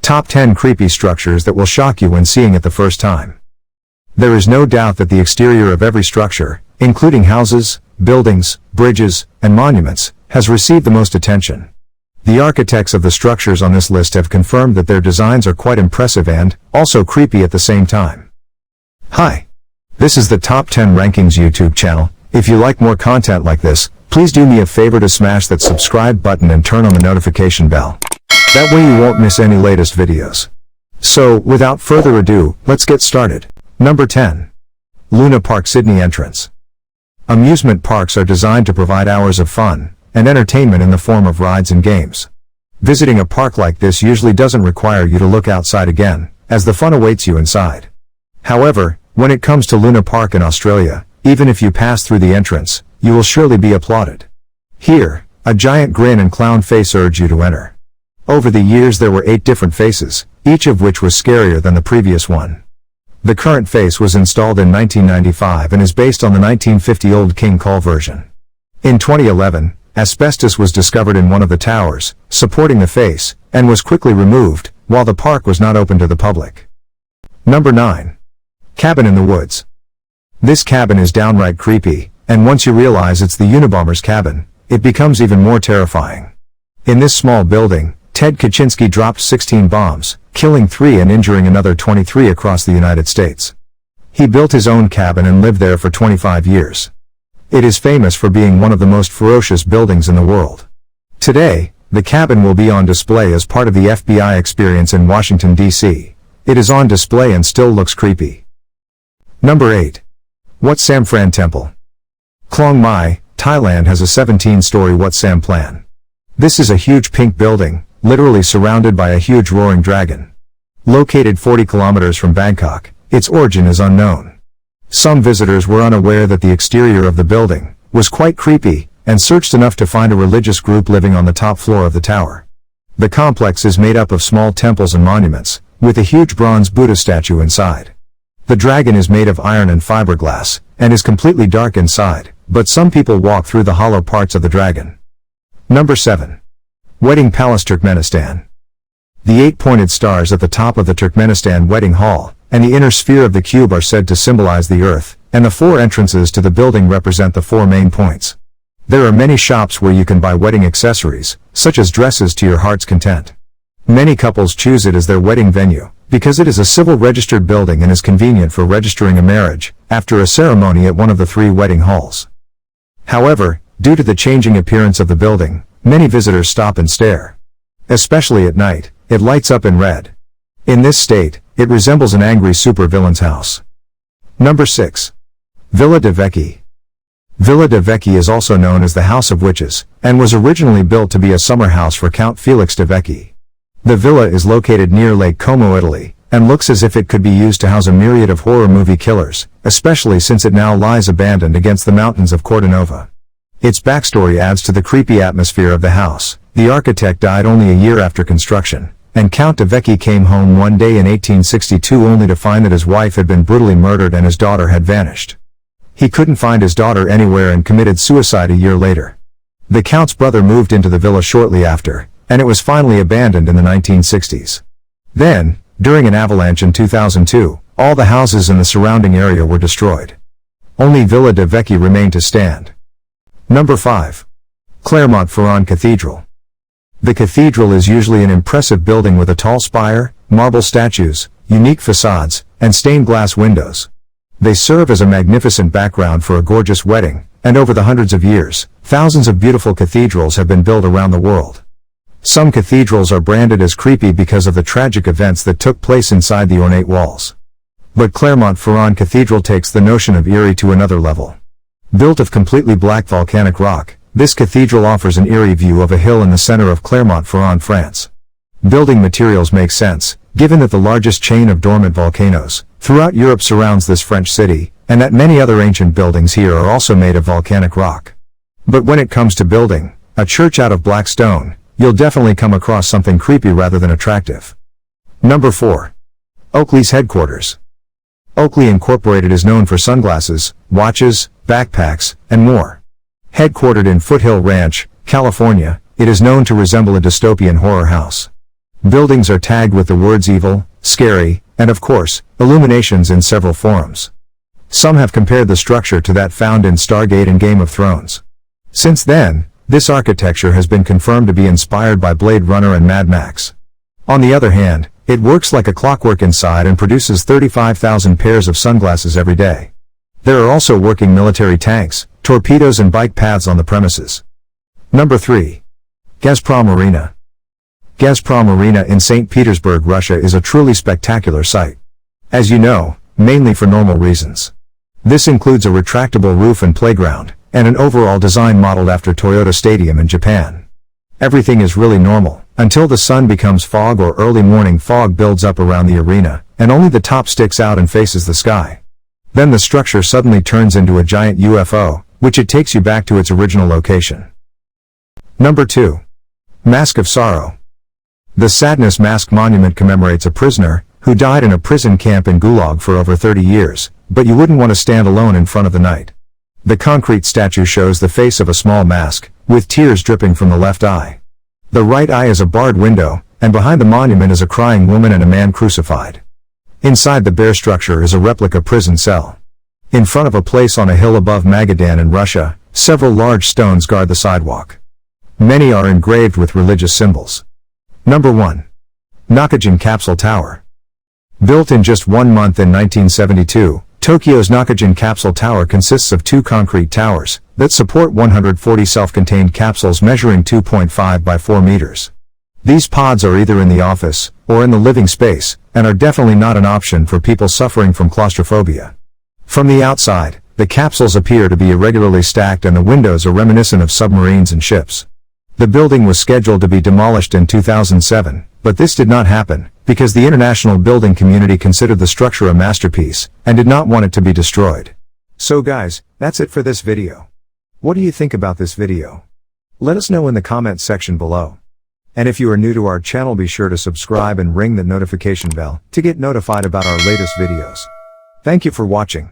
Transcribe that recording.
Top 10 creepy structures that will shock you when seeing it the first time. There is no doubt that the exterior of every structure, including houses, buildings, bridges, and monuments, has received the most attention. The architects of the structures on this list have confirmed that their designs are quite impressive and, also creepy at the same time. Hi. This is the Top 10 Rankings YouTube channel. If you like more content like this, please do me a favor to smash that subscribe button and turn on the notification bell. That way you won't miss any latest videos. So, without further ado, let's get started. Number 10. Luna Park Sydney Entrance. Amusement parks are designed to provide hours of fun and entertainment in the form of rides and games. Visiting a park like this usually doesn't require you to look outside again, as the fun awaits you inside. However, when it comes to Luna Park in Australia, even if you pass through the entrance, you will surely be applauded. Here, a giant grin and clown face urge you to enter. Over the years there were 8 different faces, each of which was scarier than the previous one. The current face was installed in 1995 and is based on the 1950 Old King Cole version. In 2011, asbestos was discovered in one of the towers, supporting the face, and was quickly removed, while the park was not open to the public. Number 9. Cabin in the Woods. This cabin is downright creepy, and once you realize it's the Unabomber's cabin, it becomes even more terrifying. In this small building, Ted Kaczynski dropped 16 bombs, killing 3 and injuring another 23 across the United States. He built his own cabin and lived there for 25 years. It is famous for being one of the most ferocious buildings in the world. Today, the cabin will be on display as part of the FBI experience in Washington, D.C. It is on display and still looks creepy. Number 8. Wat Sam Phan Temple. Klong Mai, Thailand has a 17-story Wat Sam Plan. This is a huge pink building, literally surrounded by a huge roaring dragon. Located 40 kilometers from Bangkok, its origin is unknown. Some visitors were unaware that the exterior of the building was quite creepy, and searched enough to find a religious group living on the top floor of the tower. The complex is made up of small temples and monuments, with a huge bronze Buddha statue inside. The dragon is made of iron and fiberglass, and is completely dark inside, but some people walk through the hollow parts of the dragon. Number 7. Wedding Palace Turkmenistan. The 8 pointed stars at the top of the Turkmenistan Wedding Hall, and the inner sphere of the cube are said to symbolize the earth, and the 4 entrances to the building represent the 4 main points. There are many shops where you can buy wedding accessories, such as dresses to your heart's content. Many couples choose it as their wedding venue, because it is a civil registered building and is convenient for registering a marriage, after a ceremony at one of the 3 wedding halls. However, due to the changing appearance of the building, many visitors stop and stare. Especially at night, it lights up in red. In this state, it resembles an angry supervillain's house. Number 6. Villa de Vecchi. Villa de Vecchi is also known as the House of Witches, and was originally built to be a summer house for Count Felix de Vecchi. The villa is located near Lake Como, Italy, and looks as if it could be used to house a myriad of horror movie killers, especially since it now lies abandoned against the mountains of Cordonova. Its backstory adds to the creepy atmosphere of the house. The architect died only a year after construction, and Count de Vecchi came home one day in 1862 only to find that his wife had been brutally murdered and his daughter had vanished. He couldn't find his daughter anywhere and committed suicide a year later. The Count's brother moved into the villa shortly after, and it was finally abandoned in the 1960s. Then, during an avalanche in 2002, all the houses in the surrounding area were destroyed. Only Villa de Vecchi remained to stand. Number 5. Clermont-Ferrand Cathedral. The cathedral is usually an impressive building with a tall spire, marble statues, unique facades, and stained glass windows. They serve as a magnificent background for a gorgeous wedding, and over the hundreds of years, thousands of beautiful cathedrals have been built around the world. Some cathedrals are branded as creepy because of the tragic events that took place inside the ornate walls. But Clermont-Ferrand Cathedral takes the notion of eerie to another level. Built of completely black volcanic rock, this cathedral offers an eerie view of a hill in the center of Clermont-Ferrand, France. Building materials make sense, given that the largest chain of dormant volcanoes throughout Europe surrounds this French city, and that many other ancient buildings here are also made of volcanic rock. But when it comes to building a church out of black stone, you'll definitely come across something creepy rather than attractive. Number 4. Oakley's headquarters. Oakley Incorporated is known for sunglasses, watches, backpacks, and more. Headquartered in Foothill Ranch, California, it is known to resemble a dystopian horror house. Buildings are tagged with the words evil, scary, and of course, illuminations in several forums. Some have compared the structure to that found in Stargate and Game of Thrones. Since then, this architecture has been confirmed to be inspired by Blade Runner and Mad Max. On the other hand, it works like a clockwork inside and produces 35,000 pairs of sunglasses every day. There are also working military tanks, torpedoes and bike paths on the premises. Number 3. Gazprom Arena. Gazprom Arena in St. Petersburg, Russia is a truly spectacular sight. As you know, mainly for normal reasons. This includes a retractable roof and playground, and an overall design modeled after Toyota Stadium in Japan. Everything is really normal, until the sun becomes fog or early morning fog builds up around the arena, and only the top sticks out and faces the sky. Then the structure suddenly turns into a giant UFO, which it takes you back to its original location. Number 2. Mask of Sorrow. The Sadness Mask Monument commemorates a prisoner who died in a prison camp in Gulag for over 30 years, but you wouldn't want to stand alone in front of the night. The concrete statue shows the face of a small mask, with tears dripping from the left eye. The right eye is a barred window, and behind the monument is a crying woman and a man crucified. Inside the bare structure is a replica prison cell. In front of a place on a hill above Magadan in Russia, several large stones guard the sidewalk. Many are engraved with religious symbols. Number 1. Nakajin Capsule Tower. Built in just 1 month in 1972, Tokyo's Nakajin Capsule Tower consists of 2 concrete towers that support 140 self-contained capsules measuring 2.5 by 4 meters. These pods are either in the office or in the living space, and are definitely not an option for people suffering from claustrophobia. From the outside, the capsules appear to be irregularly stacked and the windows are reminiscent of submarines and ships. The building was scheduled to be demolished in 2007, but this did not happen, because the international building community considered the structure a masterpiece, and did not want it to be destroyed. So guys, that's it for this video. What do you think about this video? Let us know in the comments section below. And if you are new to our channel, be sure to subscribe and ring the notification bell to get notified about our latest videos. Thank you for watching.